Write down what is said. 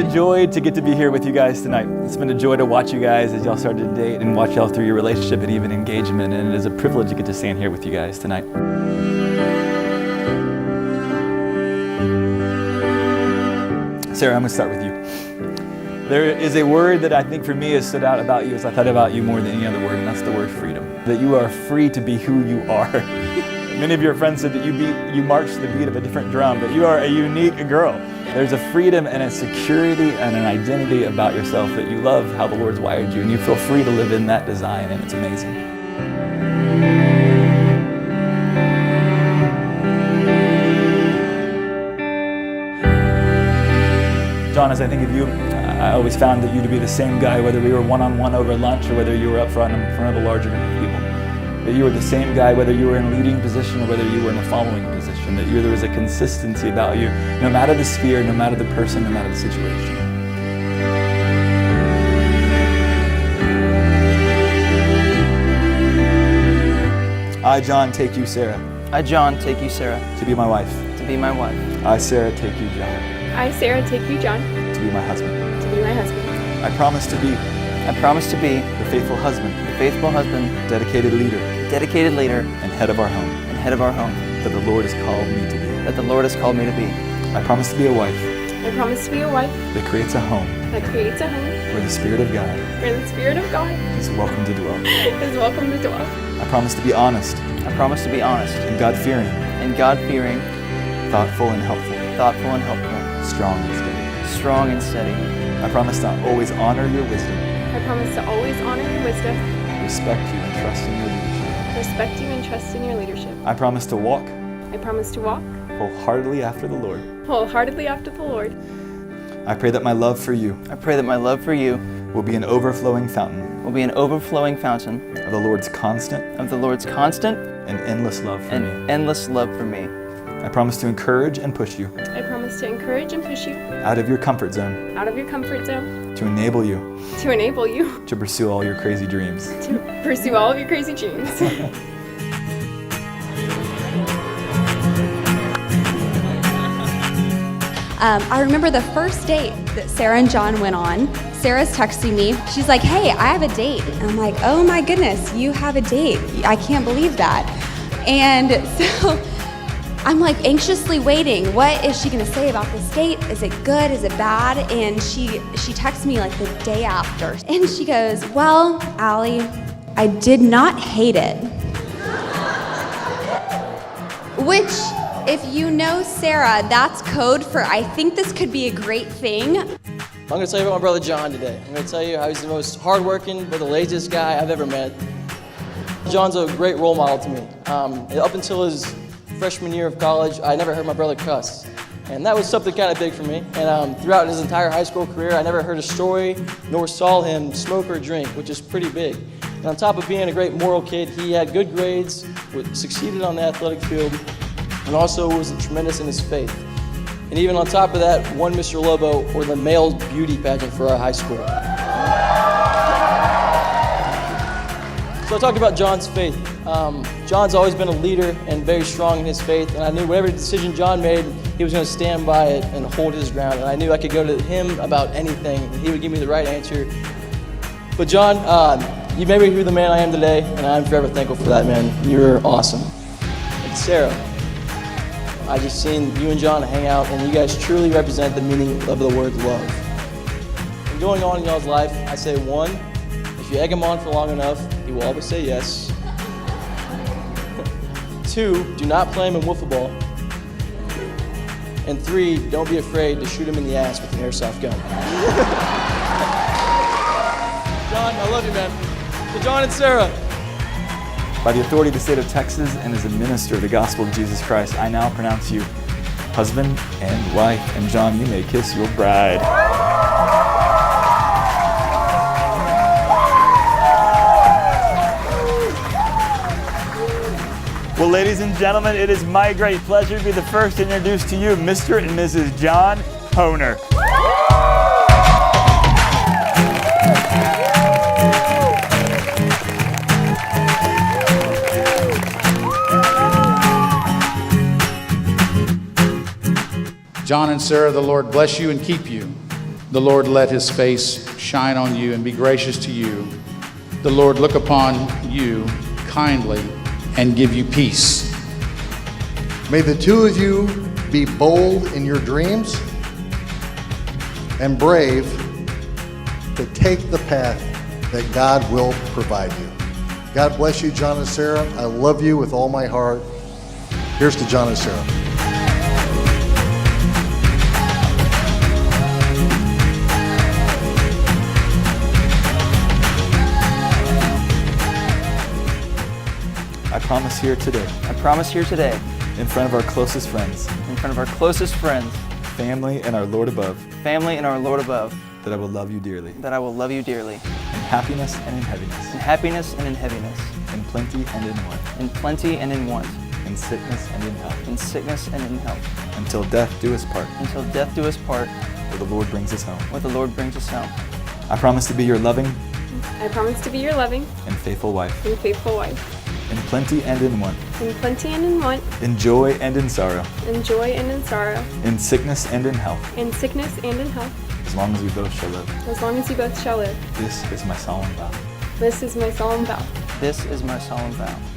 a joy to get to be here with you guys tonight. It's been a joy to watch you guys as y'all started to date and watch y'all through your relationship and even engagement, and it is a privilege to get to stand here with you guys tonight. Sarah, I'm going to start with you. There is a word that I think for me has stood out about you as I thought about you more than any other word, and that's the word freedom. That you are free to be who you are. Many of your friends said that you march to the beat of a different drum, but you are a unique girl. There's a freedom and a security and an identity about yourself that you love how the Lord's wired you, and you feel free to live in that design, and it's amazing. John, as I think of you, I always found that you to be the same guy, whether we were one-on-one over lunch or whether you were up front in front of a larger group of people. That you were the same guy, whether you were in a leading position or whether you were in a following position. That there was a consistency about you, no matter the sphere, no matter the person, no matter the situation. I, John, take you, Sarah. I, John, take you, Sarah. To be my wife. To be my wife. I, Sarah, take you, John. I, Sarah, take you, John. To be my husband. To be my husband. I promise to be. I promise to be. The faithful husband. The faithful husband. Dedicated leader. Dedicated leader. And head of our home. And head of our home. That the Lord has called me to be. That the Lord has called me to be. I promise to be a wife. I promise to be a wife. That creates a home. That creates a home. Where the Spirit of God. Where the Spirit of God. Is welcome to dwell. Is welcome to dwell. I promise to be honest. I promise to be honest. And God-fearing. And God-fearing. Thoughtful and helpful. Thoughtful and helpful. Strong and steady. Strong and steady. I promise to always honor your wisdom. I promise to always honor your wisdom. Respect you and trust in your leadership. Respect you and trust in your leadership. I promise to walk. I promise to walk. Wholeheartedly after the Lord. Wholeheartedly after the Lord. I pray that my love for you. I pray that my love for you. Will be an overflowing fountain. Will be an overflowing fountain. Of the Lord's constant. Of the Lord's constant. And endless love for me. And endless love for me. I promise to encourage and push you. I promise to encourage and push you. Out of your comfort zone. Out of your comfort zone. To enable you. To enable you. To pursue all your crazy dreams. To pursue all of your crazy dreams. I remember the first date that Sarah and John went on. Sarah's texting me. She's like, hey, I have a date. And I'm like, oh my goodness, you have a date. I can't believe that. And so I'm like anxiously waiting. What is she gonna say about this date? Is it good? Is it bad? And she texts me like the day after. And she goes, well, Allie, I did not hate it. Which, if you know Sarah, that's code for I think this could be a great thing. I'm going to tell you about my brother John today. I'm going to tell you how he's the most hardworking but the laziest guy I've ever met. John's a great role model to me. Up until his freshman year of college, I never heard my brother cuss. And that was something kind of big for me. And throughout his entire high school career, I never heard a story nor saw him smoke or drink, which is pretty big. And on top of being a great moral kid, he had good grades, succeeded on the athletic field, and also was tremendous in his faith. And even on top of that, won Mr. Lobo for the male beauty pageant for our high school. So I talked about John's faith. John's always been a leader and very strong in his faith, and I knew whatever decision John made, he was going to stand by it and hold his ground. And I knew I could go to him about anything, and he would give me the right answer. But John, you made me who the man I am today, and I'm forever thankful for that, man. You're awesome. And Sarah, I just seen you and John hang out, and you guys truly represent the meaning of the word love. And going on in y'all's life, I say 1, if you egg him on for long enough, he will always say yes. 2, do not play him in wiffle ball. And 3, don't be afraid to shoot him in the ass with an airsoft gun. John, I love you, man. So John and Sarah. By the authority of the state of Texas and as a minister of the gospel of Jesus Christ, I now pronounce you husband and wife. And John, you may kiss your bride. Well, ladies and gentlemen, it is my great pleasure to be the first to introduce to you Mr. and Mrs. John Honer. John and Sarah, the Lord bless you and keep you. The Lord let his face shine on you and be gracious to you. The Lord look upon you kindly and give you peace. May the two of you be bold in your dreams and brave to take the path that God will provide you. God bless you, John and Sarah. I love you with all my heart. Here's to John and Sarah. I promise here today, I promise here today, in front of our closest friends, in front of our closest friends, family, and our Lord above, family, and our Lord above, that I will love you dearly, that I will love you dearly, in happiness and in heaviness, in happiness and in heaviness, in plenty and in want, in plenty and in want, in sickness and in health, in sickness and in health, until death do us part, until death do us part, where the Lord brings us home. where the Lord brings us home. I promise to be your loving I promise to be your loving and faithful wife, and faithful wife, in plenty and in want, in plenty and in want, in joy and in sorrow, in joy and in sorrow, in sickness and in health, in sickness and in health, as long as we both shall live. as long as you both shall live. This is my solemn vow. This is my solemn vow. This is my solemn vow.